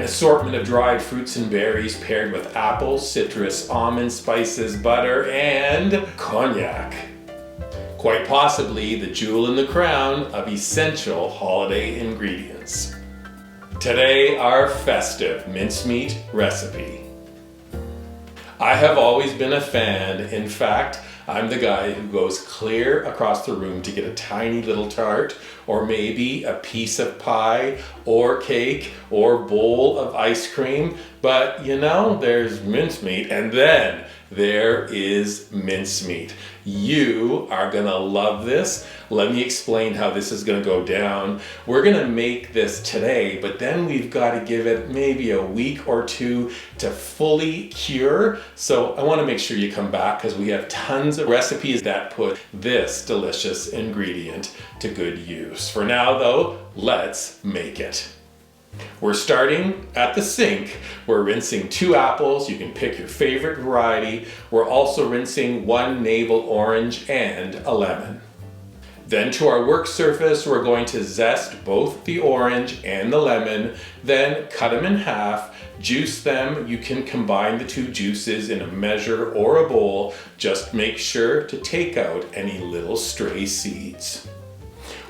An assortment of dried fruits and berries paired with apples, citrus, almonds, spices, butter, and cognac. Quite possibly the jewel in the crown of essential holiday ingredients. Today, our festive mincemeat recipe. I have always been a fan. In fact, I'm the guy who goes clear across the room to get a tiny little tart, or maybe a piece of pie, or cake, or bowl of ice cream. But you know, there's mincemeat, and then there is mincemeat. You are gonna love this. Let me explain how this is gonna go down. We're gonna make this today, but then we've gotta give it maybe a week or two to fully cure. So I wanna make sure you come back because we have tons of recipes that put this delicious ingredient to good use. For now though, let's make it. We're starting at the sink. We're rinsing 2 apples. You can pick your favorite variety. We're also rinsing 1 navel orange and a lemon. Then to our work surface, we're going to zest both the orange and the lemon, then cut them in half, juice them. You can combine the 2 juices in a measure or a bowl. Just make sure to take out any little stray seeds.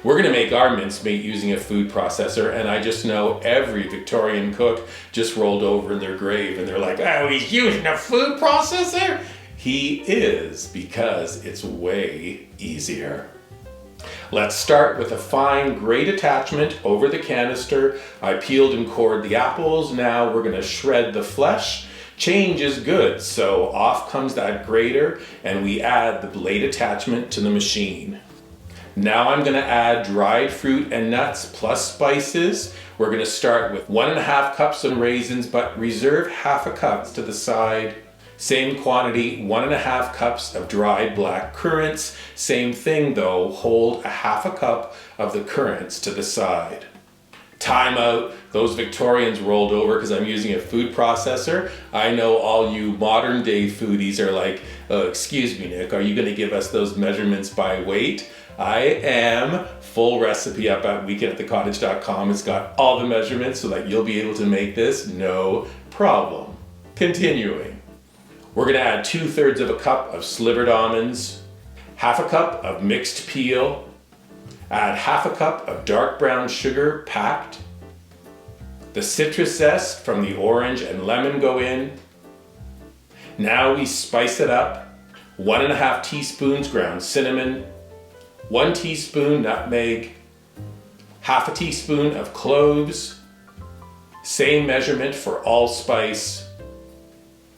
We're gonna make our mincemeat using a food processor, and I just know every Victorian cook just rolled over in their grave and they're like, oh, he's using a food processor? He is, because it's way easier. Let's start with a fine grate attachment over the canister. I peeled and cored the apples. Now we're gonna shred the flesh. Change is good, so off comes that grater and we add the blade attachment to the machine. Now I'm gonna add dried fruit and nuts plus spices. We're gonna start with 1.5 cups of raisins, but reserve 1/2 cup to the side. Same quantity, 1.5 cups of dried black currants. Same thing though, hold 1/2 cup of the currants to the side. Time out, those Victorians rolled over because I'm using a food processor. I know all you modern day foodies are like, oh, excuse me, Nick, are you gonna give us those measurements by weight? I am. Full recipe up at weekend@thecottage.com. It's got all the measurements so that you'll be able to make this no problem. Continuing. We're gonna add 2/3 of a cup of slivered almonds, 1/2 cup of mixed peel, add 1/2 cup of dark brown sugar packed. The citrus zest from the orange and lemon go in. Now we spice it up. 1.5 teaspoons ground cinnamon, 1 teaspoon nutmeg, 1/2 teaspoon of cloves, same measurement for allspice,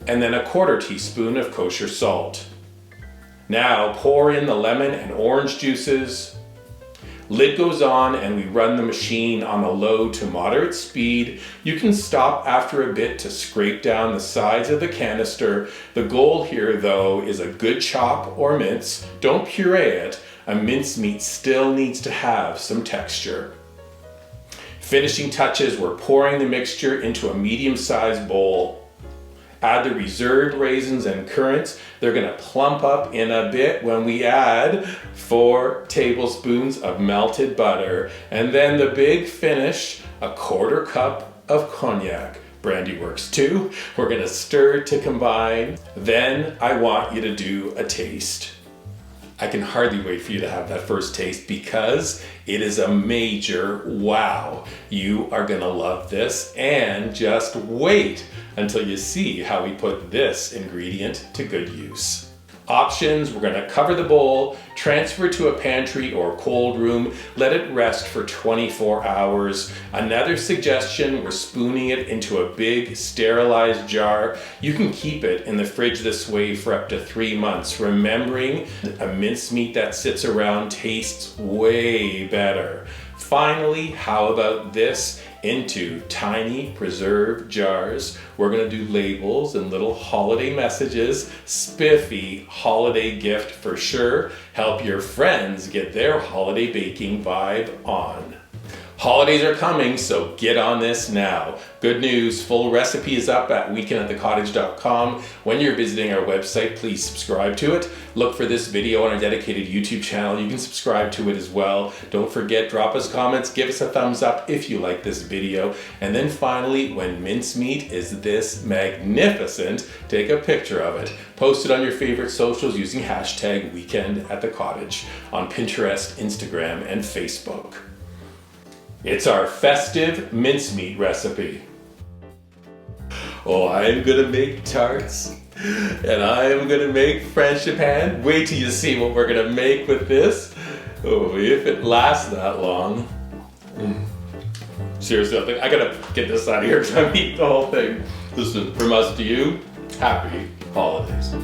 and then 1/4 teaspoon of kosher salt. Now pour in the lemon and orange juices. Lid goes on and we run the machine on a low to moderate speed. You can stop after a bit to scrape down the sides of the canister. The goal here though is a good chop or mince. Don't puree it. A mincemeat still needs to have some texture. Finishing touches, we're pouring the mixture into a medium-sized bowl. Add the reserved raisins and currants. They're gonna plump up in a bit when we add 4 tablespoons of melted butter. And then the big finish, 1/4 cup of cognac. Brandy works too. We're gonna stir to combine. Then I want you to do a taste. I can hardly wait for you to have that first taste because it is a major wow. You are gonna love this, and just wait until you see how we put this ingredient to good use. Options, we're gonna cover the bowl, transfer to a pantry or cold room, let it rest for 24 hours. Another suggestion, we're spooning it into a big sterilized jar. You can keep it in the fridge this way for up to 3 months, remembering a mincemeat that sits around tastes way better. Finally, how about this? Into tiny preserved jars. We're gonna do labels and little holiday messages. Spiffy holiday gift for sure. Help your friends get their holiday baking vibe on. Holidays are coming, so get on this now. Good news, full recipe is up at weekendatthecottage.com. When you're visiting our website, please subscribe to it. Look for this video on our dedicated YouTube channel. You can subscribe to it as well. Don't forget, drop us comments, give us a thumbs up if you like this video. And then finally, when mincemeat is this magnificent, take a picture of it. Post it on your favorite socials using hashtag weekendatthecottage on Pinterest, Instagram, and Facebook. It's our festive mincemeat recipe. Oh, I'm gonna make tarts, and I'm gonna make frangipan. Wait till you see what we're gonna make with this. Oh, if it lasts that long. Seriously, I gotta get this out of here because I'm eating the whole thing. Listen, from us to you, happy holidays.